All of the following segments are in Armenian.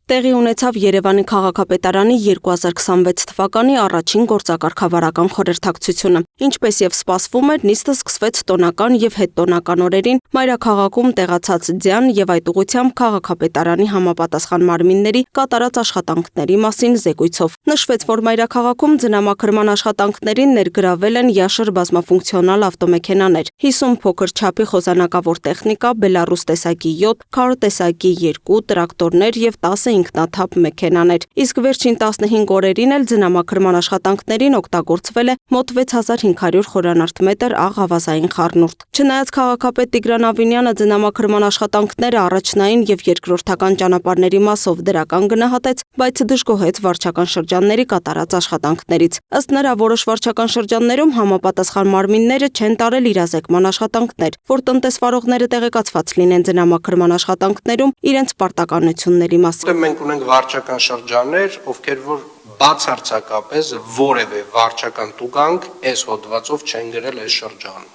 Տեղի ունեցավ Երևանի քաղաքապետարանի 2026 թվականի առաջին գործակարգավարական խորհրդակցությունը։ Ինչպես եւ սպասվում էր, նիստը սկսվեց տոնական եւ հետտոնական օրերին մայրաքաղաքում տեղացած ձյան եւ այդ ուղղությամբ քաղաքապետարանի համապատասխան մարմինների կատարած աշխատանքների մասին զեկույցով։ Նշվեց, որ մայրաքաղաքում ձնամաքրման աշխատանքներին ներգրավել են յաշր բազմաֆունկցիոնալ ավտոմեքենաներ, 50 փոքր չափի խոզանակավոր տեխնիկա, Բելարուս տեսակի 7, Քար տեսակի 2 տրակտորներ եւ 10 ինքնաթափ մեքենաներ, իսկ վերջին 15 օրերին էլ ձնամաքրման աշխատանքներին օգտագործվել է մոտ 6500 խորանարդ մետր աղ ավազային խառնուրդ։ Չնայած քաղաքապետ Տիգրան Ավինյանը ձնամաքրման աշխատանքները առաջնային եւ երկրորդական ճանապարհների մասով դրական գնահատեց, բայց դժգոհեց վարչական շրջանների կատարած աշխատանքներից։ Ըստ նրա, որոշ վարչական շրջաններում համապատասխան մարմինները չեն տարել իրազեկման աշխատանքներ, որ տնտեսվարողները տեղեկացված լինեն ձնամաքրման աշխատանքներում իրենց պարտականությունների մասին։ Մենք ունենք վարչական շրջաններ, ովքեր որ բացարձակապես որևէ վարչական տուգանք այս հոդվածով չեն գրել այս շրջանում։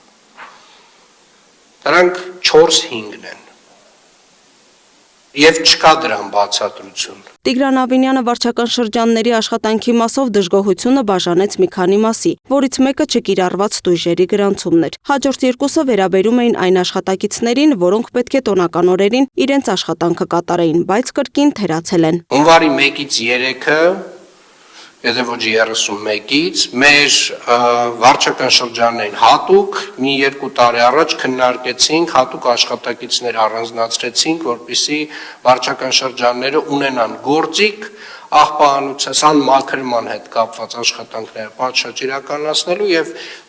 Դրանք 4-5-ն են։ Եվ չկա դրան բացատրություն։ Տիգրան Ավինյանը վարչական շրջանների աշխատանքի մասով դժգոհությունը բաժանեց մի քանի մասի, որից մեկը չկիրառված տույժերի գրանցումն էր։ Հաջորդ երկուսը վերաբերում էին այն աշխատակիցներին, որոնք պետք է տոնական օրերին իրենց աշխատանքը կատարեին, բայց կրկին թերացել են։ Հունվարի 1-ից 3-ը, եթե ոչ 31-ից, մեր վարչական շրջաններին հատուկ մի 2 տարի առաջ քննարկեցինք, հատուկ աշխատակիցներ առանձնացրեցինք, որպեսզի վարչական շրջանները ունենան գործիք աղբահանության մաքրման հետ կապված աշխատանքները պատշաճ իրականացնելու եւ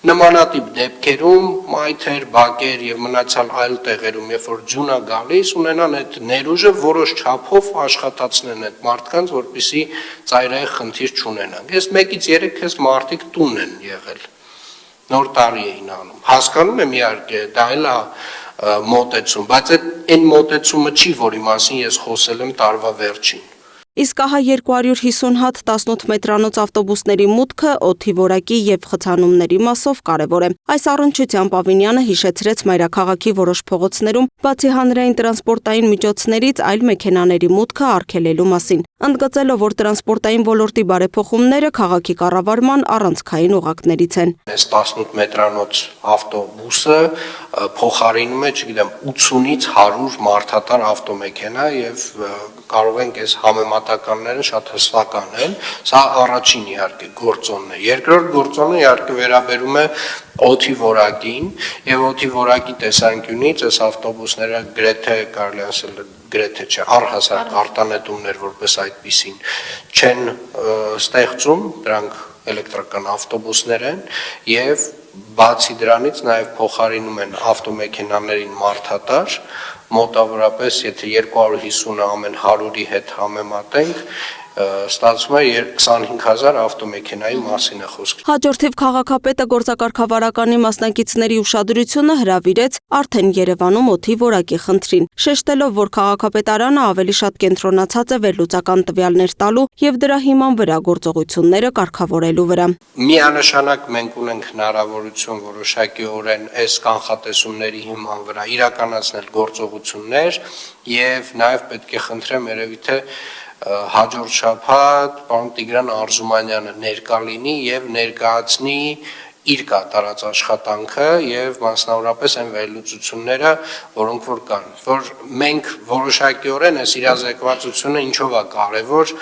նմանատիպ դեպքերում մայթեր, բակեր եւ մնացյալ այլ տեղերում, երբ որ ձյուն է գալիս, ունենան այդ ներուժը որոշ չափով աշխատացնեն այդ մարդկանց, որպեսզի ծայրահեղ խնդիր չունենան։ Ես 1-ից 3 քեզ մարդիկ տուն են եղել։ Նոր տարի էին անում։ Հասկանում եմ իհարկե, դա էլ է մոտեցում, բայց այն մոտեցումը չի, որի մասին ես խոսել եմ տարվա վերջին։ Իսկ ահա 250 հատ 18 մետրանոց ավտոբուսների մուտքը օդի որակի եւ խցանումների մասով կարևոր է։ Այս առնչությամբ Ավինյանը հիշեցրեց մայրաքաղաքի որոշ փողոցներում բացի հանրային տրանսպորտային միջոցներից այլ մեքենաների մուտքը արգելելու մասին, ընդգծելով, որ տրանսպորտային ոլորտի բարեփոխումները քաղաքի կառավարման առանցքային օղակներից են։ Այս 18 մետրանոց ավտոբուսը փոխարինում է, չգիտեմ, 80-ից 100 մարդատար ավտոմեքենա եւ կարող ենք այս համեմատականները շատ հստական են, սա առաջին իհարկե գործոնն է։ Երկրորդ գործոնը իհարկե վերաբերում է օդի որակին եւ օդի որակի տեսանկյունից այս ավտոբուսները գրեթե կարելի ասել գրեթե չէ, առհասարակ արտանետումներ որպես այդպիսին չեն ստեղծում, դրանք էլեկտրական ավտոբուսներ են եւ բացի դրանից նաեւ փոխարինում են ավտոմեքենաներին մարդատար, մոտավորապես եթե 250-ը ամեն 100-ի հետ համեմատենք, ստացվում է 25000 ավտոմեքենայի մասին է խոսքը։ Հաջորդիվ քաղաքապետը գործակարգավարականի մասնակիցների ուշադրությունը հրավիրեց արդեն Երևանում օդի որակի խնդրին, շեշտելով, որ քաղաքապետարանը ավելի շատ կենտրոնացած է վերլուծական տվյալներ տալու եւ դրա հիման վրա գործողությունները կարգավորելու վրա։ Միանշանակ մենք ունենք հնարավորություն որոշակիորեն այս կանխատեսումների հիման վրա իրականացնել գործողություններ եւ նաեւ պետք է խնդրեմ երևի թե հաջորդ շաբաթ պարոն Տիգրան Արզումանյանը ներկա լինի եւ ներկայացնի իր կատարած աշխատանքը եւ մասնավորապես այն վերլուծությունները, որոնք որ կան, որ մենք որոշակիորեն այս իրազեկվածությունը ինչով է կարեւոր,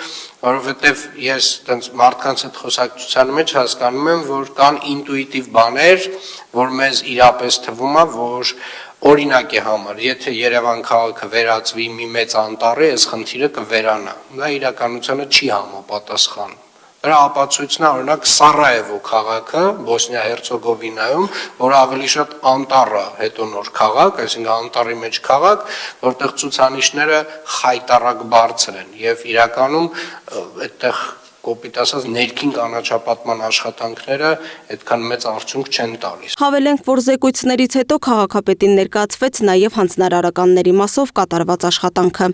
որովհետեւ ես այդպես մարդկանց հետ խոսակցության մեջ հասկանում եմ, որ կան ինտուիտիվ բաներ, որ մեզ իրապես թվում է, որ օրինակի համար, եթե Երևան քաղաքը վերածվի մի մեծ անտառի, այս խնդիրը կվերանա։ Դա իրականությանը չի համապատասխան։ Դրա ապացույցն է օրինակ Սարայևո քաղաքը Բոսնիա-Հերցեգովինայում, որը ավելի շատ անտառ է, հետո նոր քաղաք, այսինքն անտառի մեջ քաղաք, որտեղ ցուցանիշները խայտառակ բարձր են եւ իրականում այդտեղ կոպիտ ասած ներքին կանաչապատման աշխատանքները այդքան մեծ արդյունք չեն տալիս։ Հավելենք, որ զեկույցներից հետո քաղաքապետին ներկայացվեց նաև հանձնարարականների մասով կատարված աշխատանքը։